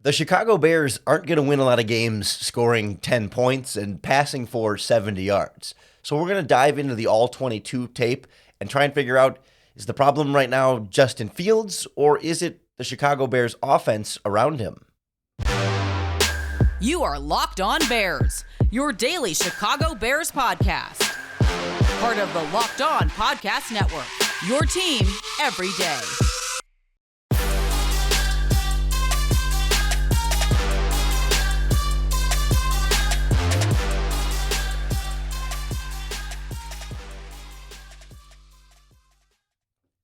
The Chicago Bears aren't going to win a lot of games scoring 10 points and passing for 70 yards. So we're going to dive into the all-22 tape and try and figure out, is the problem right now Justin Fields, or is it the Chicago Bears offense around him? You are Locked On Bears, your daily Chicago Bears podcast. Part of the Locked On Podcast Network, your team every day.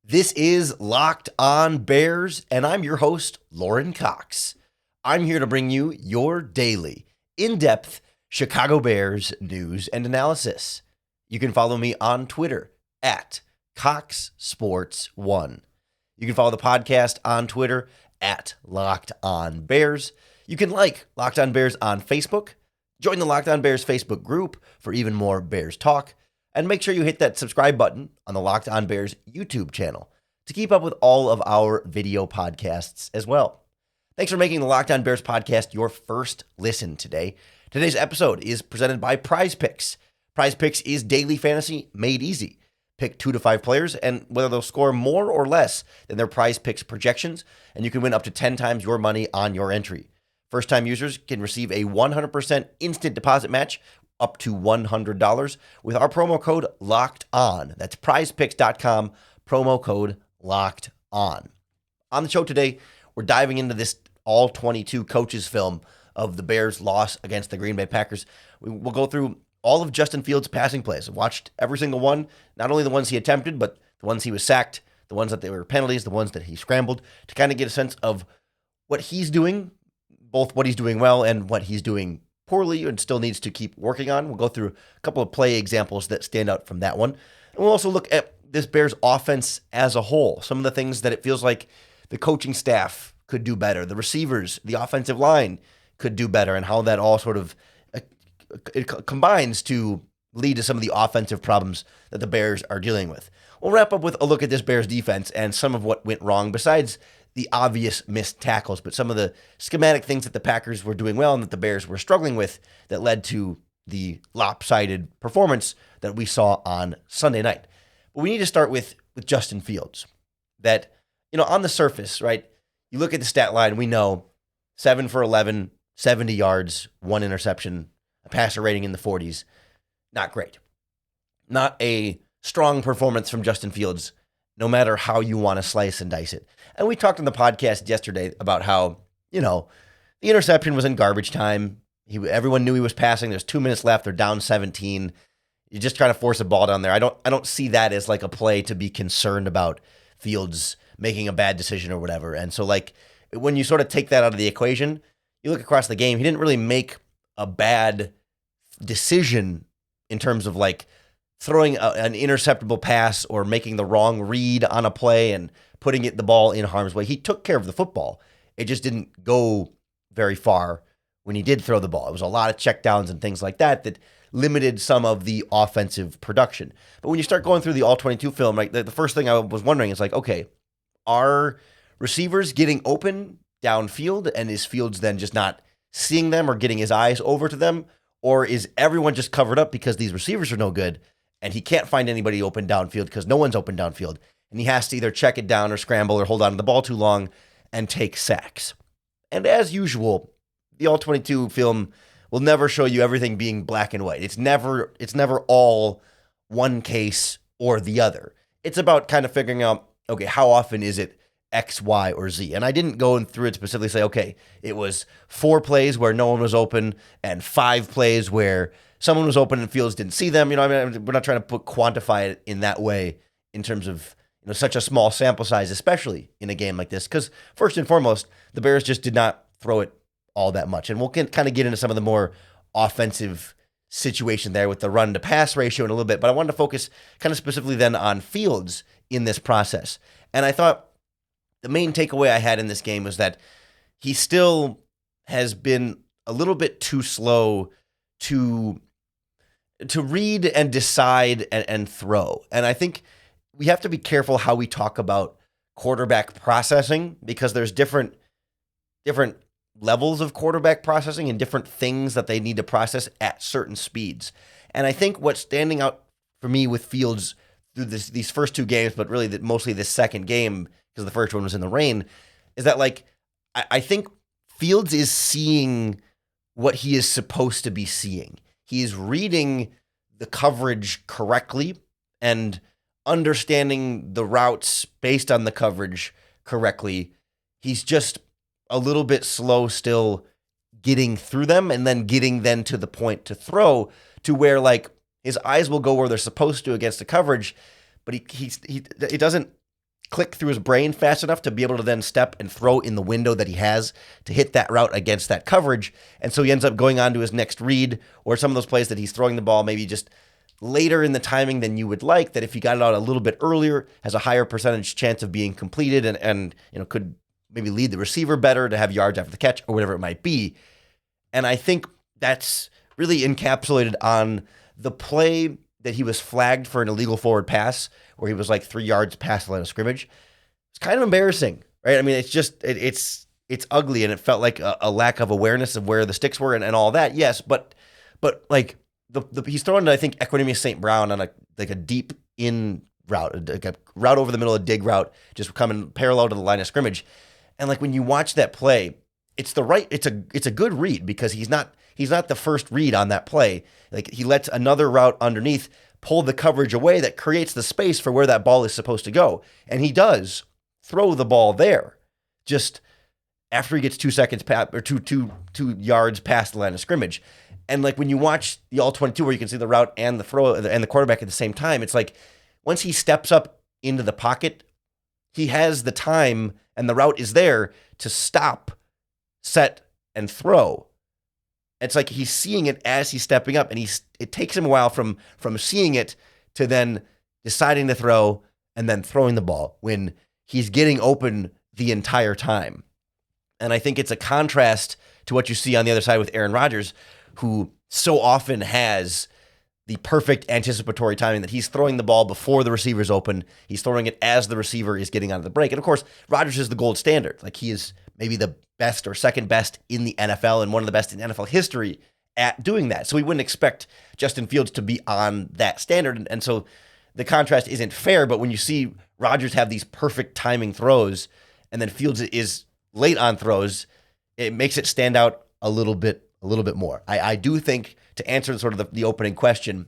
This is Locked On Bears, and I'm your host, Lorin Cox. I'm here to bring you your daily, in-depth Chicago Bears news and analysis. You can follow me on Twitter at CoxSports1. You can follow the podcast on Twitter at Locked On Bears. You can like Locked On Bears on Facebook. Join the Locked On Bears Facebook group for even more Bears talk. And make sure you hit that subscribe button on the Locked On Bears YouTube channel to keep up with all of our video podcasts as well. Thanks for making the Locked On Bears podcast your first listen today. Today's episode is presented by PrizePicks. PrizePicks is daily fantasy made easy. Pick 2 to 5 players and whether they'll score more or less than their PrizePicks projections, and you can win up to 10 times your money on your entry. First-time users can receive a 100% instant deposit match up to $100 with our promo code LOCKEDON. That's prizepicks.com, promo code LOCKEDON. On the show today, we're diving into this all-22 coaches film of the Bears' loss against the Green Bay Packers. We'll go through all of Justin Fields' passing plays. I've watched every single one, not only the ones he attempted, but the ones he was sacked, the ones that they were penalties, the ones that he scrambled, to kind of get a sense of what he's doing, both what he's doing well and what he's doing poorly and still needs to keep working on. We'll go through a couple of play examples that stand out from that one. And we'll also look at this Bears offense as a whole, some of the things that it feels like the coaching staff could do better, the receivers, the offensive line could do better, and how that all sort of it combines to lead to some of the offensive problems that the Bears are dealing with. We'll wrap up with a look at this Bears defense and some of what went wrong, besides the obvious missed tackles, but some of the schematic things that the Packers were doing well and that the Bears were struggling with that led to the lopsided performance that we saw on Sunday night. But we need to start with Justin Fields. That, on the surface, right, you look at the stat line, we know 7 for 11, 70 yards, 1 interception, a passer rating in the 40s. Not great. Not a strong performance from Justin Fields, no matter how you want to slice and dice it. And we talked on the podcast yesterday about how, the interception was in garbage time. Everyone knew he was passing. There's 2 minutes left. They're down 17. You're just trying to force a ball down there. I don't see that as like a play to be concerned about Fields making a bad decision or whatever. And so when you sort of take that out of the equation, you look across the game, he didn't really make a bad decision in terms of throwing an interceptable pass or making the wrong read on a play and putting the ball in harm's way. He took care of the football. It just didn't go very far when he did throw the ball. It was a lot of checkdowns and things like that limited some of the offensive production. But when you start going through the all-22 film, the first thing I was wondering is okay, are receivers getting open downfield, and is Fields then just not seeing them or getting his eyes over to them? Or is everyone just covered up because these receivers are no good and he can't find anybody open downfield because no one's open downfield, and he has to either check it down or scramble or hold on to the ball too long and take sacks? And as usual, the all-22 film will never show you everything being black and white. It's never all one case or the other. It's about kind of figuring out, okay, how often is it X, Y, or Z? And I didn't go through it specifically say, okay, it was 4 plays where no one was open and 5 plays where someone was open and Fields didn't see them. We're not trying to quantify it in that way in terms of such a small sample size, especially in a game like this. Because first and foremost, the Bears just did not throw it all that much. And we'll kind of get into some of the more offensive situation there with the run to pass ratio in a little bit. But I wanted to focus kind of specifically then on Fields in this process. And I thought the main takeaway I had in this game was that he still has been a little bit too slow to read and decide and throw. And I think we have to be careful how we talk about quarterback processing, because there's different levels of quarterback processing and different things that they need to process at certain speeds. And I think what's standing out for me with Fields through these first two games, but really mostly this second game, because the first one was in the rain, is that like I think Fields is seeing what he is supposed to be seeing. He is reading the coverage correctly and understanding the routes based on the coverage correctly. He's just a little bit slow still getting through them and then getting to the point to throw, to where like his eyes will go where they're supposed to against the coverage, but it doesn't click through his brain fast enough to be able to then step and throw in the window that he has to hit that route against that coverage. And so he ends up going on to his next read, or some of those plays that he's throwing the ball maybe just later in the timing than you would like, that if he got it out a little bit earlier, has a higher percentage chance of being completed and could maybe lead the receiver better to have yards after the catch or whatever it might be. And I think that's really encapsulated on the play that he was flagged for an illegal forward pass, where he was like 3 yards past the line of scrimmage. It's kind of embarrassing, right? I mean, it's just, it's ugly, and it felt like a lack of awareness of where the sticks were and all that. Yes, but like he's throwing to, I think, Equanimeous St. Brown on a deep in route, like a route over the middle, a dig route, just coming parallel to the line of scrimmage. And like when you watch that play, it's a good read, because he's not the first read on that play. Like he lets another route underneath pull the coverage away that creates the space for where that ball is supposed to go. And he does throw the ball there, just after he gets 2 seconds past, or two yards past the line of scrimmage. And like when you watch the all 22, where you can see the route and the throw and the quarterback at the same time, it's like once he steps up into the pocket, he has the time and the route is there to stop, set, and throw. It's like he's seeing it as he's stepping up, and it takes him a while from seeing it to then deciding to throw and then throwing the ball when he's getting open the entire time. And I think it's a contrast to what you see on the other side with Aaron Rodgers, who so often has the perfect anticipatory timing, that he's throwing the ball before the receiver's open. He's throwing it as the receiver is getting out of the break. And of course, Rodgers is the gold standard. Like he is maybe the best or second best in the NFL and one of the best in NFL history at doing that. So we wouldn't expect Justin Fields to be on that standard. And so the contrast isn't fair, but when you see Rodgers have these perfect timing throws and then Fields is late on throws, it makes it stand out a little bit more. I do think, to answer sort of the opening question,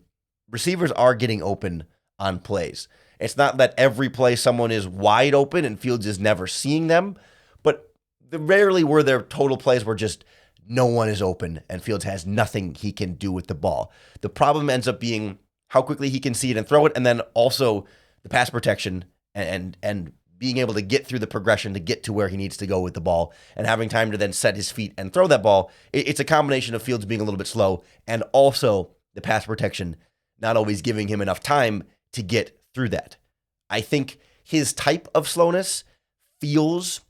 receivers are getting open on plays. It's not that every play someone is wide open and Fields is never seeing them, but rarely were there total plays where just no one is open and Fields has nothing he can do with the ball. The problem ends up being how quickly he can see it and throw it, and then also the pass protection and being able to get through the progression to get to where he needs to go with the ball and having time to then set his feet and throw that ball. It's a combination of Fields being a little bit slow and also the pass protection not always giving him enough time to get through that. I think his type of slowness feels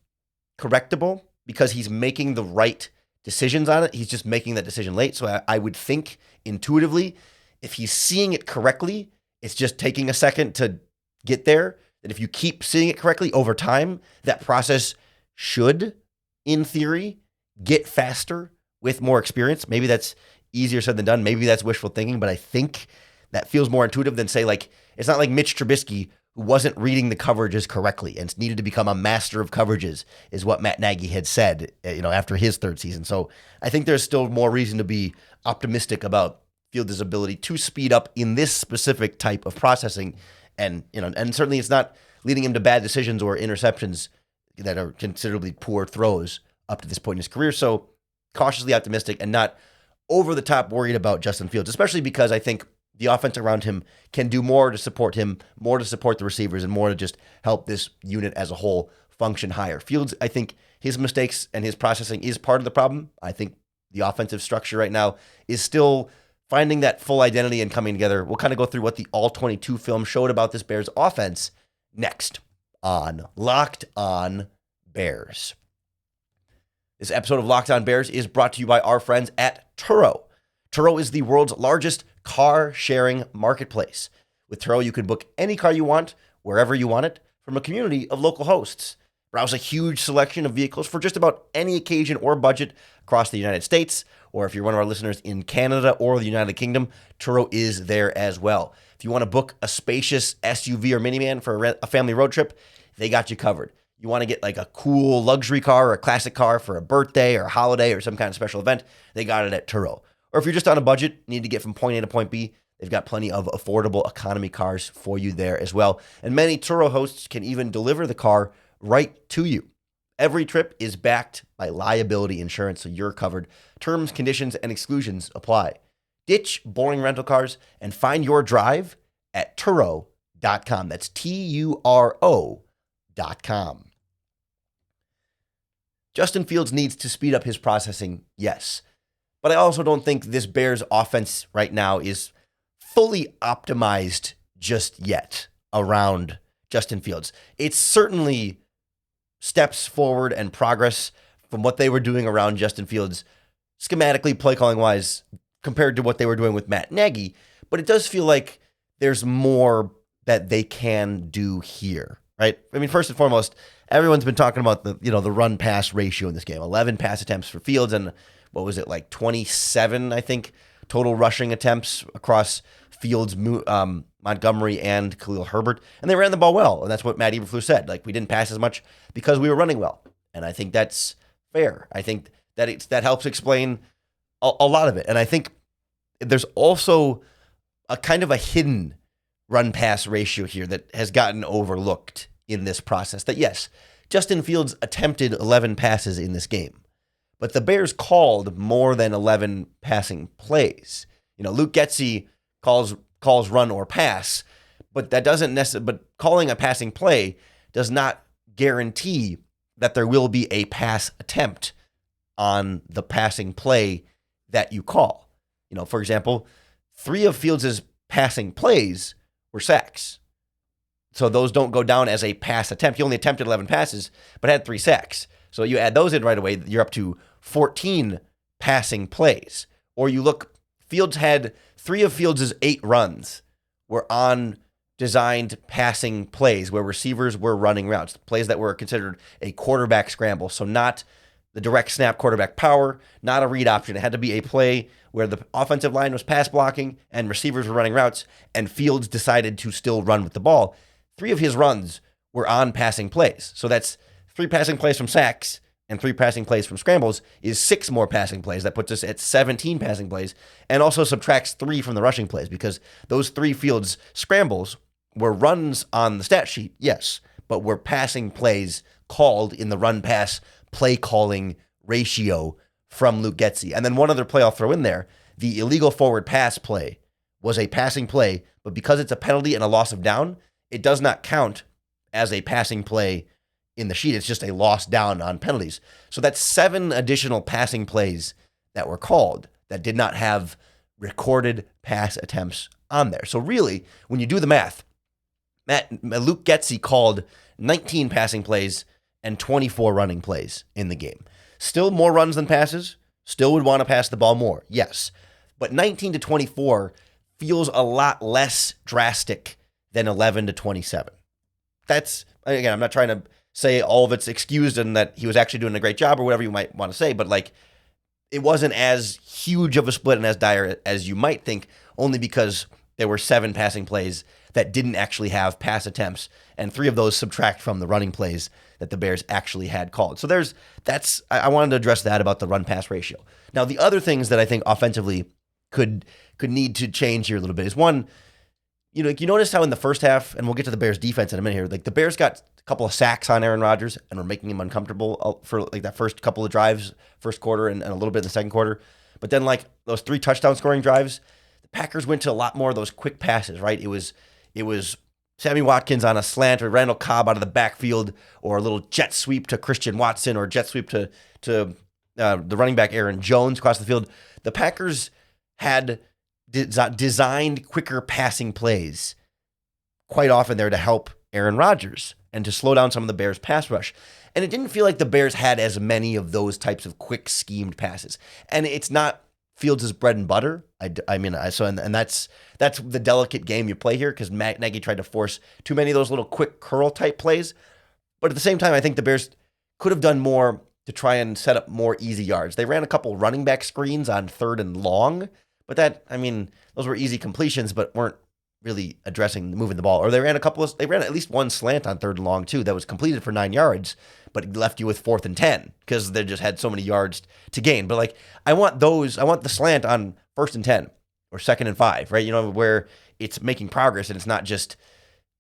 correctable because he's making the right decisions on it. He's just making that decision late. So I would think intuitively, if he's seeing it correctly, it's just taking a second to get there. That if you keep seeing it correctly over time, that process should, in theory, get faster with more experience. Maybe that's easier said than done. Maybe that's wishful thinking, but I think that feels more intuitive than, say, like, it's not like Mitch Trubisky, who wasn't reading the coverages correctly and needed to become a master of coverages, is what Matt Nagy had said, after his third season. So I think there's still more reason to be optimistic about Fields' ability to speed up in this specific type of processing. And certainly it's not leading him to bad decisions or interceptions that are considerably poor throws up to this point in his career. So cautiously optimistic and not over the top worried about Justin Fields, especially because I think the offense around him can do more to support him, more to support the receivers, and more to just help this unit as a whole function higher. Fields, I think his mistakes and his processing is part of the problem. I think the offensive structure right now is still finding that full identity and coming together. We'll kind of go through what the All-22 film showed about this Bears offense next on Locked On Bears. This episode of Locked On Bears is brought to you by our friends at Turo. Turo is the world's largest car-sharing marketplace. With Turo, you can book any car you want, wherever you want it, from a community of local hosts. Browse a huge selection of vehicles for just about any occasion or budget across the United States, or if you're one of our listeners in Canada or the United Kingdom, Turo is there as well. If you want to book a spacious SUV or minivan for a family road trip, they got you covered. You want to get like a cool luxury car or a classic car for a birthday or a holiday or some kind of special event, they got it at Turo. Or if you're just on a budget, need to get from point A to point B, they've got plenty of affordable economy cars for you there as well. And many Turo hosts can even deliver the car right to you. Every trip is backed by liability insurance, so you're covered. Terms, conditions, and exclusions apply. Ditch boring rental cars and find your drive at Turo.com. That's Turo.com. Justin Fields needs to speed up his processing, yes. But I also don't think this Bears offense right now is fully optimized just yet around Justin Fields. It's certainly steps forward and progress from what they were doing around Justin Fields, schematically, play calling wise, compared to what they were doing with Matt Nagy. But it does feel like there's more that they can do here, right? I mean, first and foremost, everyone's been talking about the run pass ratio in this game. 11 pass attempts for Fields and what was it, like 27, I think, total rushing attempts across Fields, Montgomery, and Khalil Herbert. And they ran the ball well. And that's what Matt Eberflus said. Like, we didn't pass as much because we were running well. And I think that's fair. I think that that helps explain a lot of it. And I think there's also a kind of a hidden run pass ratio here that has gotten overlooked in this process. That yes, Justin Fields attempted 11 passes in this game, but the Bears called more than 11 passing plays. Luke Getsy calls run or pass, but that doesn't necessarily. But calling a passing play does not guarantee that there will be a pass attempt on the passing play that you call. For example, 3 of Fields' passing plays were sacks. So those don't go down as a pass attempt. He only attempted 11 passes, but had 3 sacks. So you add those in right away, you're up to 14 passing plays. Or you look, Fields had 3 of Fields' 8 runs were on designed passing plays where receivers were running routes, plays that were considered a quarterback scramble. So not the direct snap quarterback power, not a read option. It had to be a play where the offensive line was pass blocking and receivers were running routes, and Fields decided to still run with the ball. 3 of his runs were on passing plays. So that's 3 passing plays from sacks and 3 passing plays from scrambles is 6 more passing plays. That puts us at 17 passing plays, and also subtracts 3 from the rushing plays because those 3 Fields scrambles were runs on the stat sheet, yes, but were passing plays called in the run pass play calling ratio from Luke Getsy. And then one other play I'll throw in there, the illegal forward pass play was a passing play, but because it's a penalty and a loss of down, it does not count as a passing play in the sheet. It's just a loss down on penalties. So that's 7 additional passing plays that were called that did not have recorded pass attempts on there. So really, when you do the math, Luke Getsy called 19 passing plays and 24 running plays in the game. Still more runs than passes. Still would want to pass the ball more, yes. But 19 to 24 feels a lot less drastic than 11 to 27. That's, again, I'm not trying to say all of it's excused and that he was actually doing a great job or whatever you might want to say, but like it wasn't as huge of a split and as dire as you might think, only because there were 7 passing plays that didn't actually have pass attempts, and 3 of those subtract from the running plays that the Bears actually had called. So I wanted to address that about the run pass ratio. Now, the other things that I think offensively could need to change here a little bit is one, you notice how in the first half, and we'll get to the Bears defense in a minute here, like the Bears got a couple of sacks on Aaron Rodgers and were making him uncomfortable for like that first couple of drives, first quarter and a little bit in the second quarter. But then like those 3 touchdown scoring drives, the Packers went to a lot more of those quick passes, right? It was Sammy Watkins on a slant or Randall Cobb out of the backfield or a little jet sweep to Christian Watson or jet sweep to the running back Aaron Jones across the field. The Packers had designed quicker passing plays quite often there to help Aaron Rodgers and to slow down some of the Bears' pass rush. And it didn't feel like the Bears had as many of those types of quick schemed passes. And it's not Fields' bread and butter. That's the delicate game you play here because Matt Nagy tried to force too many of those little quick curl type plays. But at the same time, I think the Bears could have done more to try and set up more easy yards. They ran a couple running back screens on 3rd and long, but those were easy completions, but weren't really moving the ball. Or they ran at least one slant on 3rd and long too that was completed for 9 yards, but it left you with 4th and 10 because they just had so many yards to gain. But I want the slant on 1st and 10 or 2nd and 5, right? Where it's making progress and it's not just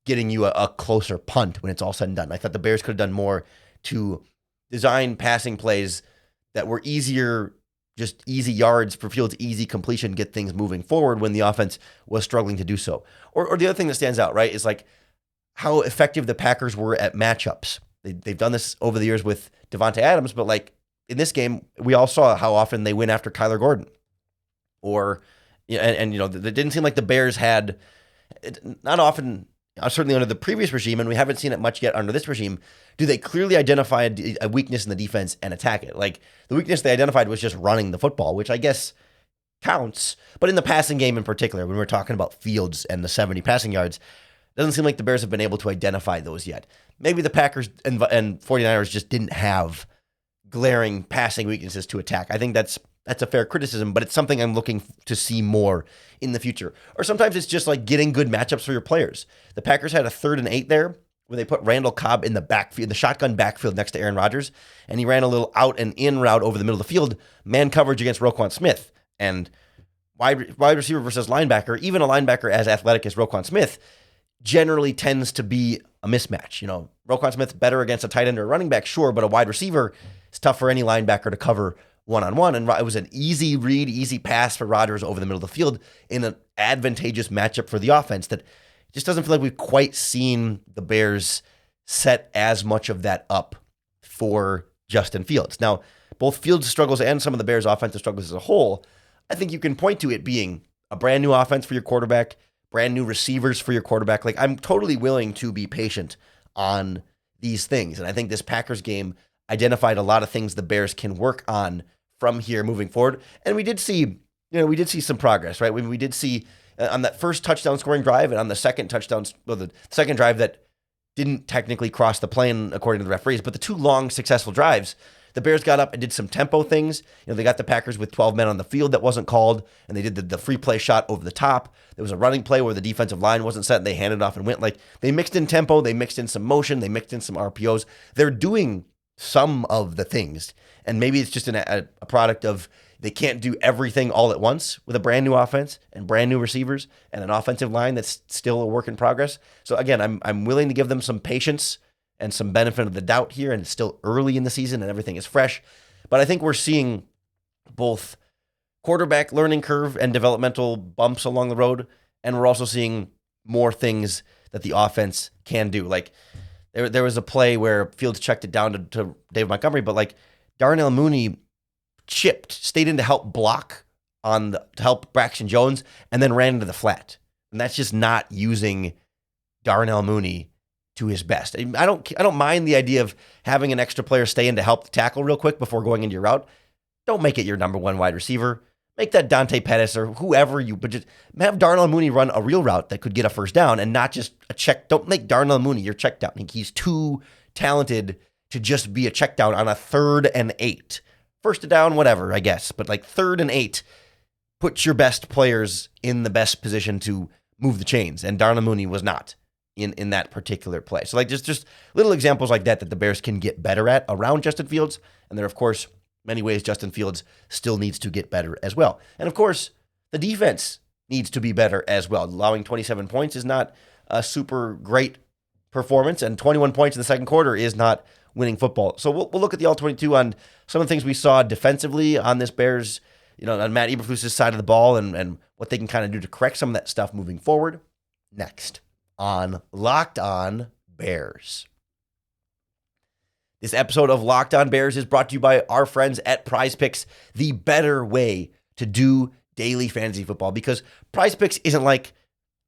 getting you a closer punt when it's all said and done. I thought the Bears could have done more to design passing plays that were easier, just easy yards for Fields, easy completion, get things moving forward when the offense was struggling to do so. Or the other thing that stands out, right, is how effective the Packers were at matchups. They've done this over the years with Devontae Adams, but in this game, we all saw how often they went after Kyler Gordon. It didn't seem like the Bears had, not often, certainly under the previous regime, and we haven't seen it much yet under this regime, do they clearly identify a weakness in the defense and attack it? The weakness they identified was just running the football, which I guess counts. But in the passing game in particular, when we're talking about Fields and the 70 passing yards, it doesn't seem like the Bears have been able to identify those yet. Maybe the Packers and 49ers just didn't have glaring passing weaknesses to attack. I think that's a fair criticism, but it's something I'm looking to see more in the future. Or sometimes it's just getting good matchups for your players. The Packers had a 3rd and 8 there, where they put Randall Cobb in the backfield, the shotgun backfield next to Aaron Rodgers, and he ran a little out and in route over the middle of the field, man coverage against Roquan Smith. And wide receiver versus linebacker, even a linebacker as athletic as Roquan Smith, generally tends to be a mismatch. Roquan Smith's better against a tight end or a running back, sure, but a wide receiver is tough for any linebacker to cover one-on-one, and it was an easy read, easy pass for Rodgers over the middle of the field in an advantageous matchup for the offense that just doesn't feel like we've quite seen the Bears set as much of that up for Justin Fields. Now, both Fields' struggles and some of the Bears' offensive struggles as a whole, I think you can point to it being a brand new offense for your quarterback, brand new receivers for your quarterback. I'm totally willing to be patient on these things, and I think this Packers game identified a lot of things the Bears can work on from here moving forward. And we did see some progress, right? We did see on that first touchdown scoring drive and on the second the second drive that didn't technically cross the plane according to the referees, but the 2 long successful drives, the Bears got up and did some tempo things. They got the Packers with 12 men on the field that wasn't called, and they did the free play shot over the top. There was a running play where the defensive line wasn't set, and they handed it off and went. They mixed in tempo, they mixed in some motion, they mixed in some RPOs. They're doing some of the things, and maybe it's just a product of they can't do everything all at once with a brand new offense and brand new receivers and an offensive line that's still a work in progress. So again, I'm willing to give them some patience and some benefit of the doubt here, and it's still early in the season and everything is fresh. But I think we're seeing both quarterback learning curve and developmental bumps along the road, and we're also seeing more things that the offense can do. There was a play where Fields checked it down to David Montgomery, but Darnell Mooney stayed in to help block to help Braxton Jones, and then ran into the flat. And that's just not using Darnell Mooney to his best. I don't mind the idea of having an extra player stay in to help the tackle real quick before going into your route. Don't make it your number 1 wide receiver. Make that Dante Pettis or whoever but just have Darnell Mooney run a real route that could get a first down and not just a check. Don't make Darnell Mooney your check down. He's too talented to just be a check down on a 3rd and 8. First down, whatever, I guess. But 3rd and 8, put your best players in the best position to move the chains. And Darnell Mooney was not in that particular play. So just little examples like that the Bears can get better at around Justin Fields. And there, of course, many ways Justin Fields still needs to get better as well. And of course, the defense needs to be better as well. Allowing 27 points is not a super great performance, and 21 points in the second quarter is not winning football. So we'll look at the All-22 on some of the things we saw defensively on this Bears, on Matt Eberflus's side of the ball and what they can kind of do to correct some of that stuff moving forward. Next on Locked On Bears. This episode of Locked On Bears is brought to you by our friends at PrizePicks, the better way to do daily fantasy football, because PrizePicks isn't like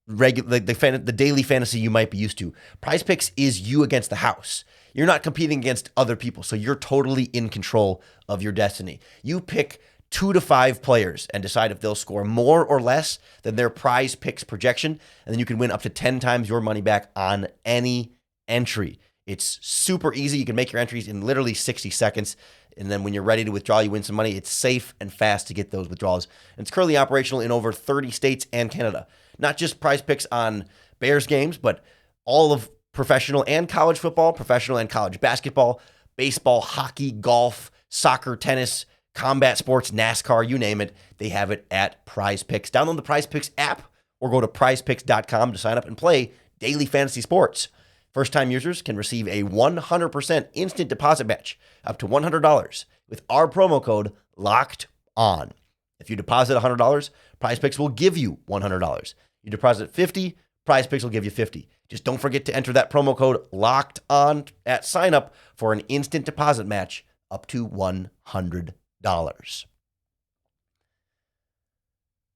the daily fantasy you might be used to. PrizePicks is you against the house. You're not competing against other people, so you're totally in control of your destiny. You pick 2 to 5 players and decide if they'll score more or less than their PrizePicks projection, and then you can win up to 10 times your money back on any entry. It's super easy. You can make your entries in literally 60 seconds. And then when you're ready to withdraw, you win some money. It's safe and fast to get those withdrawals. And it's currently operational in over 30 states and Canada. Not just PrizePicks on Bears games, but all of professional and college football, professional and college basketball, baseball, hockey, golf, soccer, tennis, combat sports, NASCAR, you name it. They have it at PrizePicks. Download the PrizePicks app or go to prizepicks.com to sign up and play daily fantasy sports. First-time users can receive a 100% instant deposit match up to $100 with our promo code LOCKEDON. If you deposit $100, PrizePicks will give you $100. You deposit $50, PrizePicks will give you $50. Just don't forget to enter that promo code LOCKEDON at sign-up for an instant deposit match up to $100.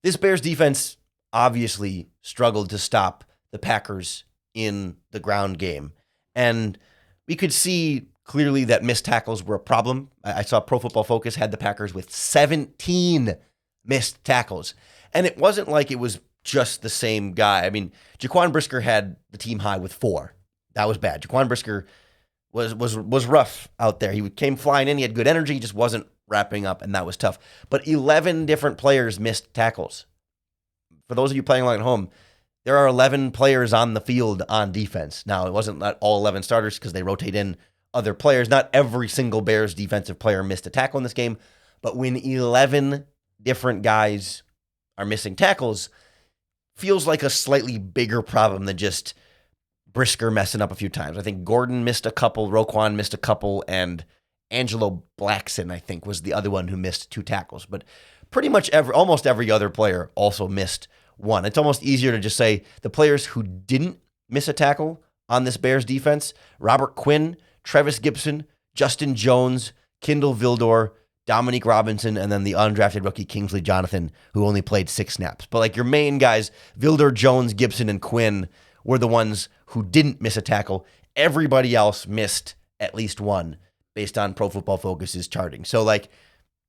This Bears defense obviously struggled to stop the Packers in the ground game. And we could see clearly that missed tackles were a problem. I saw Pro Football Focus had the Packers with 17 missed tackles. And it wasn't like it was just the same guy. I mean, Jaquan Brisker had the team high with 4. That was bad. Jaquan Brisker was rough out there. He came flying in. He had good energy. He just wasn't wrapping up, and that was tough. But 11 different players missed tackles. For those of you playing along at home, there are 11 players on the field on defense. Now, it wasn't all 11 starters because they rotate in other players. Not every single Bears defensive player missed a tackle in this game, but when 11 different guys are missing tackles, feels like a slightly bigger problem than just Brisker messing up a few times. I think Gordon missed a couple, Roquan missed a couple, and Angelo Blackson, I think, was the other one who missed 2 tackles. But pretty much almost every other player also missed 1. It's almost easier to just say the players who didn't miss a tackle on this Bears defense: Robert Quinn, Trevis Gibson, Justin Jones, Kindle Vildor, Dominique Robinson, and then the undrafted rookie Kingsley Jonathan, who only played 6 snaps. But like your main guys, Vildor, Jones, Gibson, and Quinn were the ones who didn't miss a tackle. Everybody else missed at least 1 based on Pro Football Focus's charting. So like,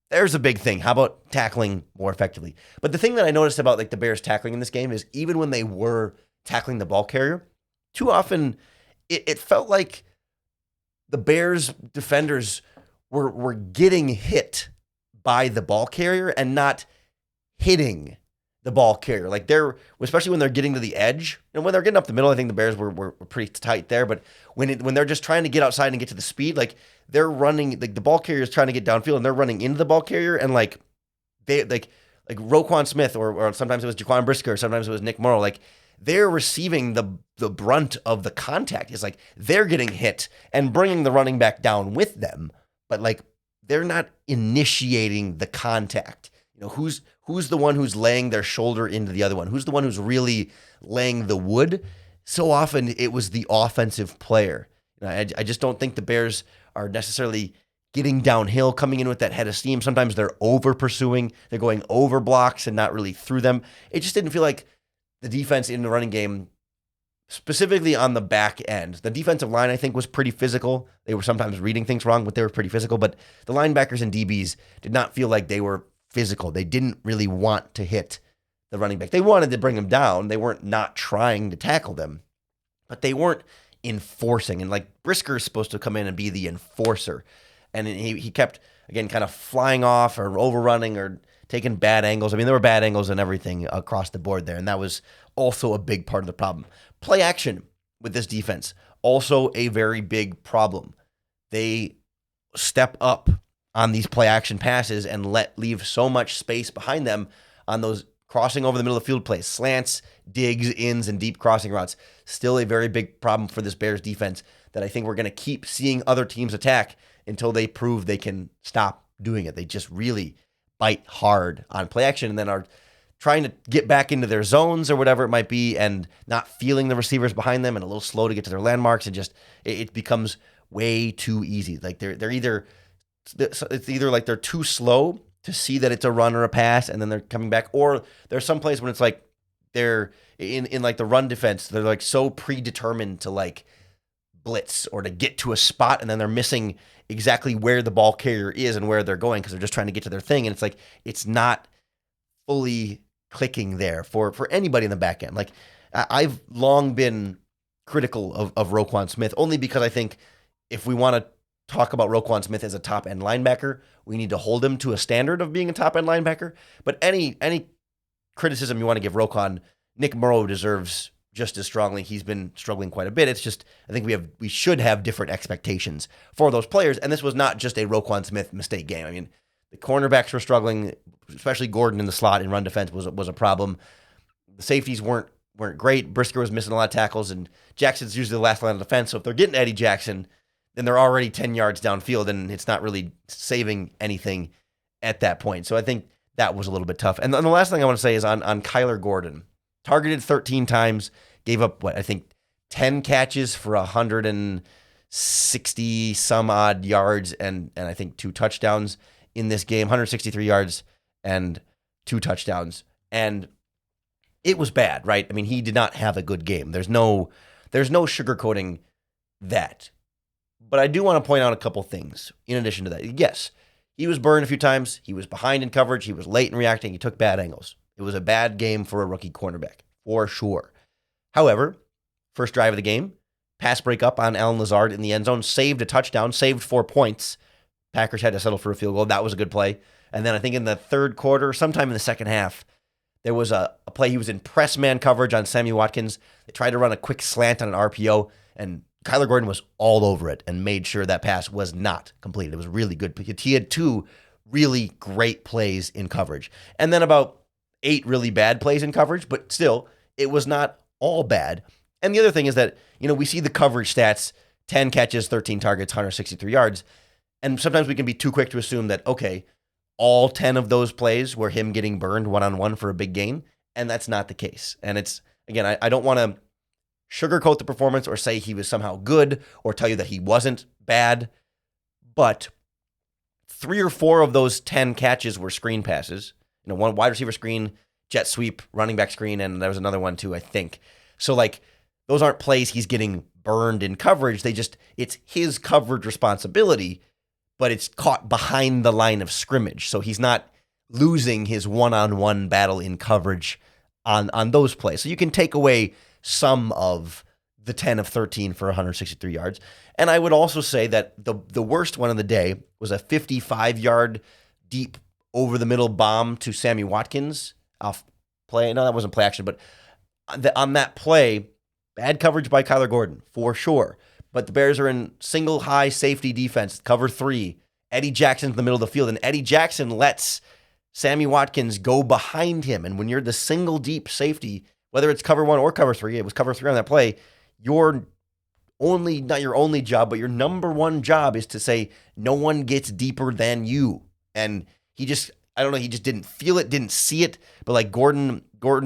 there's a big thing. How about tackling more effectively? But the thing that I noticed about like the Bears tackling in this game is even when they were tackling the ball carrier, too often it felt like the Bears defenders were getting hit by the ball carrier and not hitting the ball carrier. Like especially when they're getting to the edge, and when they're getting up the middle, I think the Bears were pretty tight there. But when they're just trying to get outside and get to the speed, like they're running, like the ball carrier is trying to get downfield and they're running into the ball carrier, and like they like Roquan Smith or sometimes it was Jaquan Brisker, or sometimes it was Nick Morrow, like they're receiving the brunt of the contact. It's like they're getting hit and bringing the running back down with them, but like they're not initiating the contact. You know, who's the one who's laying their shoulder into the other one? Who's the one who's really laying the wood? So often it was the offensive player. You know, I just don't think the Bears are necessarily getting downhill, coming in with that head of steam. Sometimes they're over pursuing. They're going over blocks and not really through them. It just didn't feel like the defense in the running game, specifically on the back end. The defensive line, I think, was pretty physical. They were sometimes reading things wrong, but they were pretty physical. But the linebackers and DBs did not feel like they were physical. They didn't really want to hit the running back. They wanted to bring them down. They weren't not trying to tackle them, but they weren't enforcing. And like Brisker is supposed to come in and be the enforcer. And he kept, again, kind of flying off or overrunning or taking bad angles. I mean, there were bad angles and everything across the board there. And that was also a big part of the problem. Play action with this defense, also a very big problem. They step up on these play action passes and leave so much space behind them on those crossing over the middle of the field plays, slants, digs, ins, and deep crossing routes. Still a very big problem for this Bears defense that I think we're going to keep seeing other teams attack until they prove they can stop doing it. They just really bite hard on play action and then are trying to get back into their zones or whatever it might be and not feeling the receivers behind them and a little slow to get to their landmarks, and just it becomes way too easy. Like it's either like they're too slow to see that it's a run or a pass and then they're coming back, or there's some plays when it's like they're in like the run defense, they're like so predetermined to like blitz or to get to a spot and then they're missing exactly where the ball carrier is and where they're going because they're just trying to get to their thing, and it's like it's not fully clicking there for anybody in the back end. Like I've long been critical of Roquan Smith, only because I think if we want to talk about Roquan Smith as a top-end linebacker, we need to hold him to a standard of being a top-end linebacker. But any criticism you want to give Roquan, Nick Morrow deserves just as strongly. He's been struggling quite a bit. It's just, I think we should have different expectations for those players, and this was not just a Roquan Smith mistake game. I mean, the cornerbacks were struggling, especially Gordon in the slot in run defense was a problem. The safeties weren't great. Brisker was missing a lot of tackles, and Jackson's usually the last line of defense. So if they're getting Eddie Jackson, then they're already 10 yards downfield, and it's not really saving anything at that point. So I think that was a little bit tough. And the last thing I want to say is on Kyler Gordon. Targeted 13 times, gave up, 10 catches for 160 some odd yards, and I think 2 touchdowns in this game, 163 yards and 2 touchdowns. And it was bad, right? I mean, he did not have a good game. There's no sugarcoating that. But I do want to point out a couple things in addition to that. Yes, he was burned a few times. He was behind in coverage. He was late in reacting. He took bad angles. It was a bad game for a rookie cornerback, for sure. However, first drive of the game, pass breakup on Allen Lazard in the end zone, saved a touchdown, saved 4 points. Packers had to settle for a field goal. That was a good play. And then I think in the third quarter, sometime in the second half, there was a play. He was in press man coverage on Sammy Watkins. They tried to run a quick slant on an RPO, and Kyler Gordon was all over it and made sure that pass was not completed. It was really good. He had 2 really great plays in coverage. And then about 8 really bad plays in coverage, but still, it was not all bad. And the other thing is that, we see the coverage stats, 10 catches, 13 targets, 163 yards. And sometimes we can be too quick to assume that, okay, all 10 of those plays were him getting burned one-on-one for a big gain. And that's not the case. And it's, again, I don't want to sugarcoat the performance or say he was somehow good or tell you that he wasn't bad. But 3 or 4 of those 10 catches were screen passes. One wide receiver screen, jet sweep, running back screen, and there was another one too, I think. So, those aren't plays he's getting burned in coverage. It's his coverage responsibility, but it's caught behind the line of scrimmage. So he's not losing his one-on-one battle in coverage on those plays. So you can take away some of the 10 of 13 for 163 yards. And I would also say that the worst one of the day was a 55-yard deep over-the-middle bomb to Sammy Watkins off play. No, that wasn't play action, but on that play, bad coverage by Kyler Gordon, for sure. But the Bears are in single high safety defense, cover 3. Eddie Jackson's in the middle of the field, and Eddie Jackson lets Sammy Watkins go behind him. And when you're the single deep safety, whether it's cover 1 or cover 3, it was cover 3 on that play, not your only job, but your number one job is to say, no one gets deeper than you. And he just didn't feel it, didn't see it. But Gordon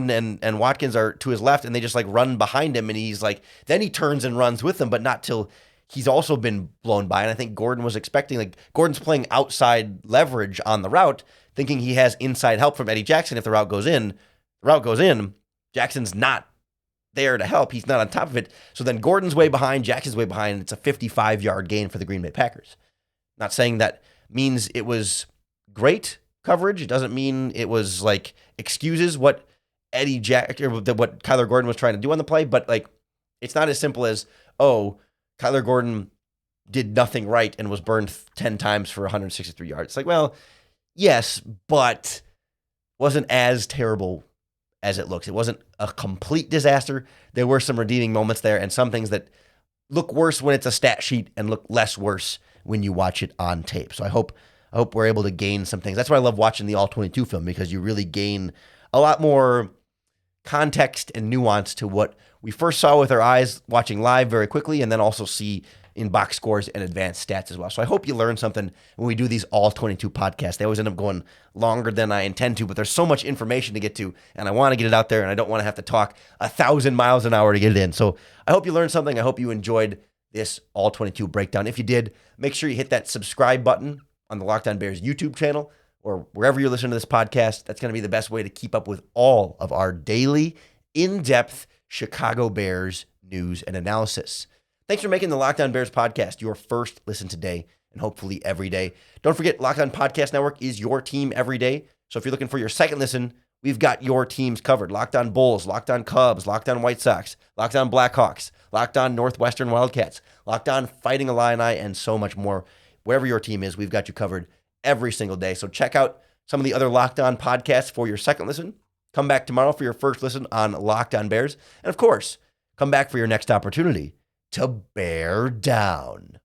and Watkins are to his left, and they just run behind him, and he's then he turns and runs with them, but not till he's also been blown by. And I think Gordon was expecting, Gordon's playing outside leverage on the route, thinking he has inside help from Eddie Jackson. If the route goes in, Jackson's not there to help. He's not on top of it. So then Gordon's way behind, Jackson's way behind. It's a 55-yard gain for the Green Bay Packers. Not saying that means it was great coverage. It doesn't mean it was excuses what what Kyler Gordon was trying to do on the play, but it's not as simple as, Kyler Gordon did nothing right and was burned 10 times for 163 yards. Yes, but wasn't as terrible as it looks. It wasn't a complete disaster. There were some redeeming moments there and some things that look worse when it's a stat sheet and look less worse when you watch it on tape. So I hope we're able to gain some things. That's why I love watching the All-22 film, because you really gain a lot more context and nuance to what we first saw with our eyes watching live very quickly, and then also see in box scores and advanced stats as well. So I hope you learn something when we do these All-22 podcasts. They always end up going longer than I intend to, but there's so much information to get to, and I want to get it out there, and I don't want to have to talk 1,000 miles an hour to get it in. So I hope you learned something. I hope you enjoyed this All-22 breakdown. If you did, make sure you hit that subscribe button on the Locked On Bears YouTube channel or wherever you're listening to this podcast. That's going to be the best way to keep up with all of our daily, in-depth Chicago Bears news and analysis. Thanks for making the Locked On Bears podcast your first listen today and hopefully every day. Don't forget, Locked On Podcast Network is your team every day. So if you're looking for your second listen we've got your teams covered. Locked On Bulls, Locked On Cubs, Locked On White Sox, Locked On Blackhawks, Locked On Northwestern Wildcats, Locked On Fighting Illini, and so much more. Wherever your team is, we've got you covered every single day. So check out some of the other Locked On podcasts for your second listen. Come back tomorrow for your first listen on Locked On Bears. And of course, come back for your next opportunity to bear down.